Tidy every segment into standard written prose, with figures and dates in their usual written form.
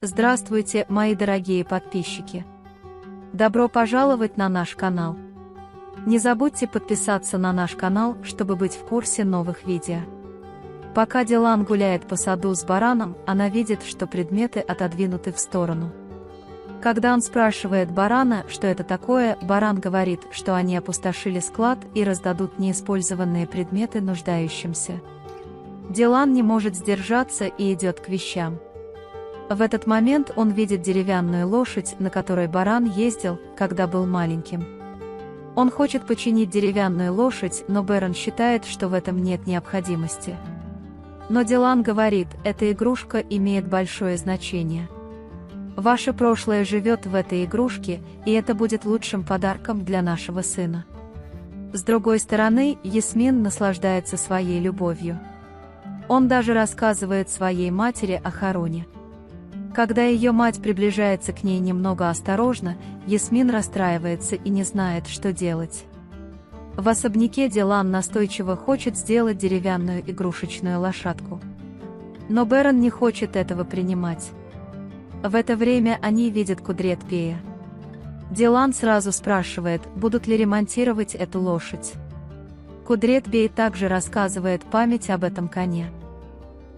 Здравствуйте, мои дорогие подписчики! Добро пожаловать на наш канал! Не забудьте подписаться на наш канал, чтобы быть в курсе новых видео. Пока Дилан гуляет по саду с бараном, она видит, что предметы отодвинуты в сторону. Когда он спрашивает барана, что это такое, баран говорит, что они опустошили склад и раздадут неиспользованные предметы нуждающимся. Дилан не может сдержаться и идет к вещам. В этот момент он видит деревянную лошадь, на которой баран ездил, когда был маленьким. Он хочет починить деревянную лошадь, но Бэрон считает, что в этом нет необходимости. Но Дилан говорит, эта игрушка имеет большое значение. Ваше прошлое живет в этой игрушке, и это будет лучшим подарком для нашего сына. С другой стороны, Ясмин наслаждается своей любовью. Он даже рассказывает своей матери о Харуне. Когда ее мать приближается к ней немного осторожно, Ясмин расстраивается и не знает, что делать. В особняке Дилан настойчиво хочет сделать деревянную игрушечную лошадку. Но Бэрон не хочет этого принимать. В это время они видят Кудрет Бея. Дилан сразу спрашивает, будут ли ремонтировать эту лошадь. Кудрет Бей также рассказывает память об этом коне.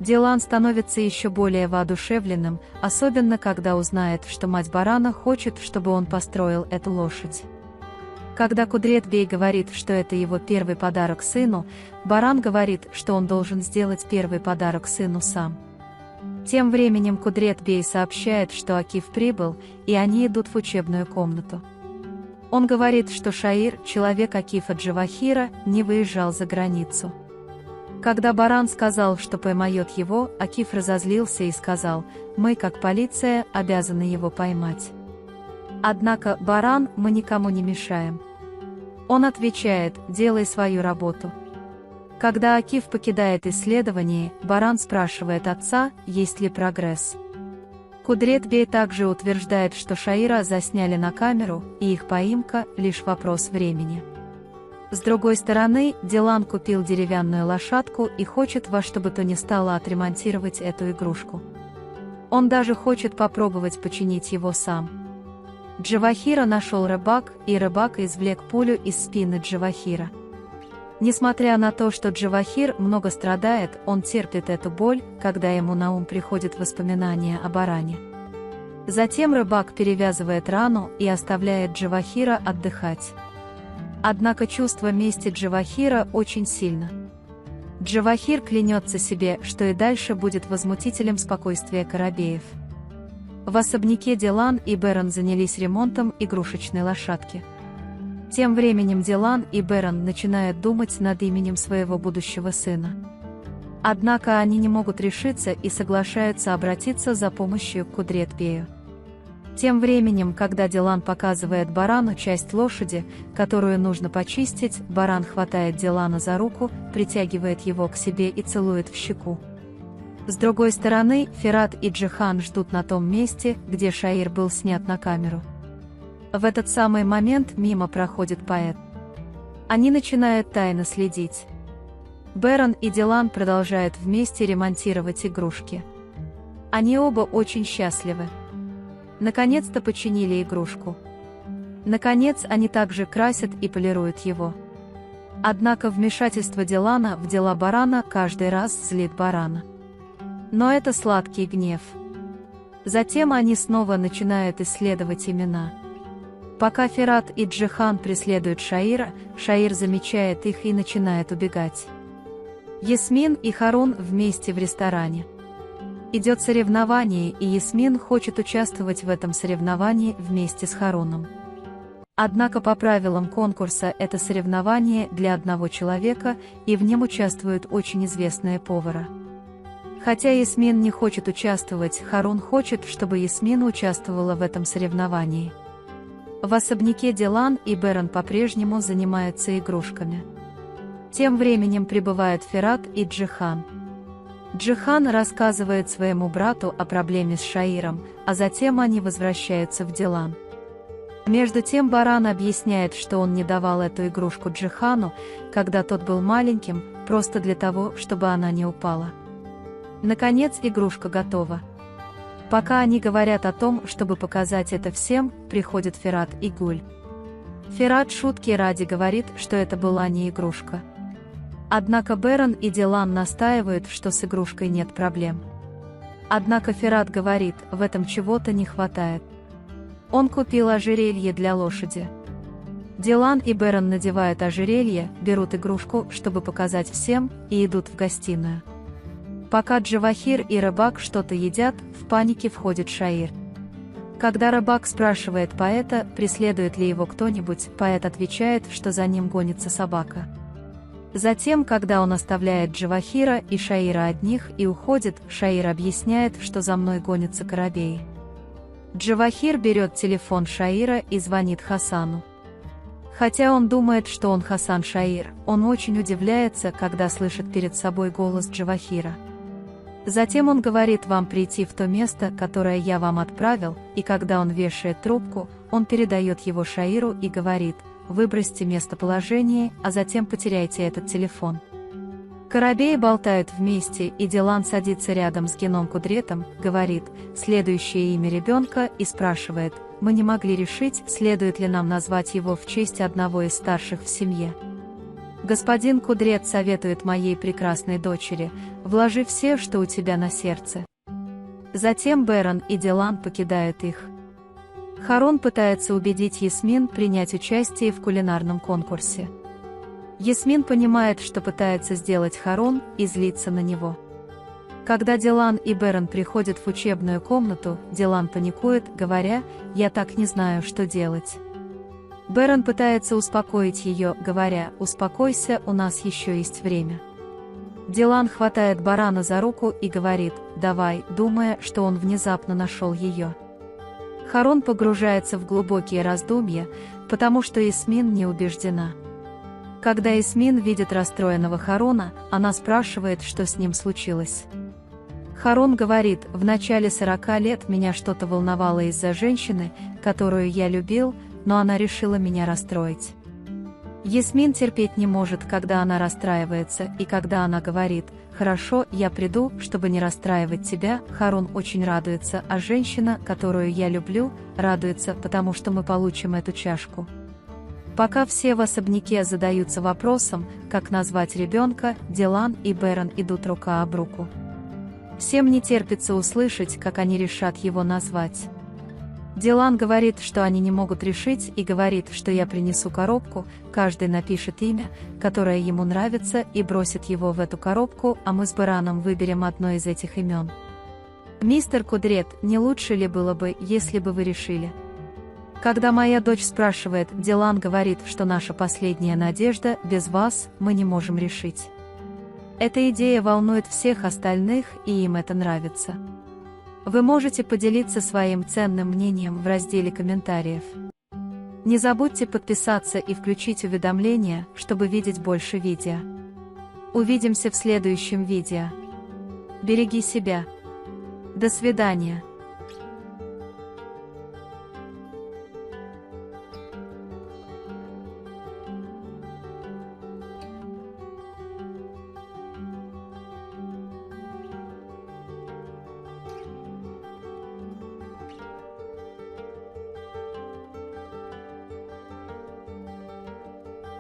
Дилан становится еще более воодушевленным, особенно когда узнает, что мать барана хочет, чтобы он построил эту лошадь. Когда Кудрет Бей говорит, что это его первый подарок сыну, баран говорит, что он должен сделать первый подарок сыну сам. Тем временем Кудрет Бей сообщает, что Акиф прибыл, и они идут в учебную комнату. Он говорит, что Шаир, человек Акифа Джавахира, не выезжал за границу. Когда баран сказал, что поймает его, Акиф разозлился и сказал, мы, как полиция, обязаны его поймать. Однако, баран, мы никому не мешаем. Он отвечает, делай свою работу. Когда Акиф покидает исследование, баран спрашивает отца, есть ли прогресс. Кудрет Бей также утверждает, что Шаира засняли на камеру, и их поимка – лишь вопрос времени. С другой стороны, Дилан купил деревянную лошадку и хочет во что бы то ни стало отремонтировать эту игрушку. Он даже хочет попробовать починить его сам. Джавахира нашел рыбак, и рыбак извлек пулю из спины Джавахира. Несмотря на то, что Джавахир много страдает, он терпит эту боль, когда ему на ум приходят воспоминания о баране. Затем рыбак перевязывает рану и оставляет Джавахира отдыхать. Однако чувство мести Джавахира очень сильно. Джавахир клянется себе, что и дальше будет возмутителем спокойствия Карабеев. В особняке Дилан и Бэрон занялись ремонтом игрушечной лошадки. Тем временем Дилан и Бэрон начинают думать над именем своего будущего сына. Однако они не могут решиться и соглашаются обратиться за помощью к Кудрет Бею. Тем временем, когда Дилан показывает барану часть лошади, которую нужно почистить, баран хватает Дилана за руку, притягивает его к себе и целует в щеку. С другой стороны, Ферат и Джихан ждут на том месте, где Шаир был снят на камеру. В этот самый момент мимо проходит поэт. Они начинают тайно следить. Бэрон и Дилан продолжают вместе ремонтировать игрушки. Они оба очень счастливы. Наконец-то починили игрушку. Наконец, они также красят и полируют его. Однако вмешательство Дилана в дела барана каждый раз злит барана. Но это сладкий гнев. Затем они снова начинают исследовать имена. Пока Ферат и Джихан преследуют Шаира, Шаир замечает их и начинает убегать. Ясмин и Харун вместе в ресторане. Идет соревнование, и Ясмин хочет участвовать в этом соревновании вместе с Харуном. Однако по правилам конкурса это соревнование для одного человека, и в нем участвуют очень известные повара. Хотя Ясмин не хочет участвовать, Харун хочет, чтобы Ясмин участвовала в этом соревновании. В особняке Дилан и Бэрон по-прежнему занимаются игрушками. Тем временем прибывают Ферат и Джихан. Джихан рассказывает своему брату о проблеме с Шаиром, а затем они возвращаются в Дилан. Между тем баран объясняет, что он не давал эту игрушку Джихану, когда тот был маленьким, просто для того, чтобы она не упала. Наконец игрушка готова. Пока они говорят о том, чтобы показать это всем, приходят Ферат и Гуль. Ферат шутки ради говорит, что это была не игрушка. Однако Берон и Дилан настаивают, что с игрушкой нет проблем. Однако Ферат говорит, в этом чего-то не хватает. Он купил ожерелье для лошади. Дилан и Берон надевают ожерелье, берут игрушку, чтобы показать всем, и идут в гостиную. Пока Джавахир и рыбак что-то едят, в панике входит Шаир. Когда рыбак спрашивает поэта, преследует ли его кто-нибудь, поэт отвечает, что за ним гонится собака. Затем, когда он оставляет Джавахира и Шаира одних и уходит, Шаир объясняет, что за мной гонятся корабеи. Джавахир берет телефон Шаира и звонит Хасану. Хотя он думает, что он Хасан Шаир, он очень удивляется, когда слышит перед собой голос Джавахира. Затем он говорит вам прийти в то место, которое я вам отправил, и когда он вешает трубку, он передает его Шаиру и говорит: выбросьте местоположение, а затем потеряйте этот телефон. Корабеи болтают вместе, и Дилан садится рядом с Геном Кудретом, говорит следующее имя ребенка и спрашивает: мы не могли решить, следует ли нам назвать его в честь одного из старших в семье. Господин Кудрет советует моей прекрасной дочери: вложи все, что у тебя на сердце. Затем Берон и Дилан покидают их. Харон пытается убедить Ясмин принять участие в кулинарном конкурсе. Ясмин понимает, что пытается сделать Харон, и злится на него. Когда Дилан и Берон приходят в учебную комнату, Дилан паникует, говоря: я так не знаю, что делать. Берон пытается успокоить ее, говоря: успокойся, у нас еще есть время. Дилан хватает барана за руку и говорит: давай, думая, что он внезапно нашел ее. Харон погружается в глубокие раздумья, потому что Ясмин не убеждена. Когда Ясмин видит расстроенного Харона, она спрашивает, что с ним случилось. Харон говорит: в начале 40 лет меня что-то волновало из-за женщины, которую я любил, но она решила меня расстроить. Ясмин терпеть не может, когда она расстраивается, и когда она говорит: хорошо, я приду, чтобы не расстраивать тебя, Харон очень радуется, а женщина, которую я люблю, радуется, потому что мы получим эту чашку. Пока все в особняке задаются вопросом, как назвать ребенка, Дилан и Берон идут рука об руку. Всем не терпится услышать, как они решат его назвать. Дилан говорит, что они не могут решить, и говорит, что я принесу коробку, каждый напишет имя, которое ему нравится, и бросит его в эту коробку, а мы с Бероном выберем одно из этих имен. Мистер Кудрет, не лучше ли было бы, если бы вы решили? Когда моя дочь спрашивает, Дилан говорит, что наша последняя надежда, без вас мы не можем решить. Эта идея волнует всех остальных, и им это нравится. Вы можете поделиться своим ценным мнением в разделе комментариев. Не забудьте подписаться и включить уведомления, чтобы видеть больше видео. Увидимся в следующем видео. Береги себя. До свидания.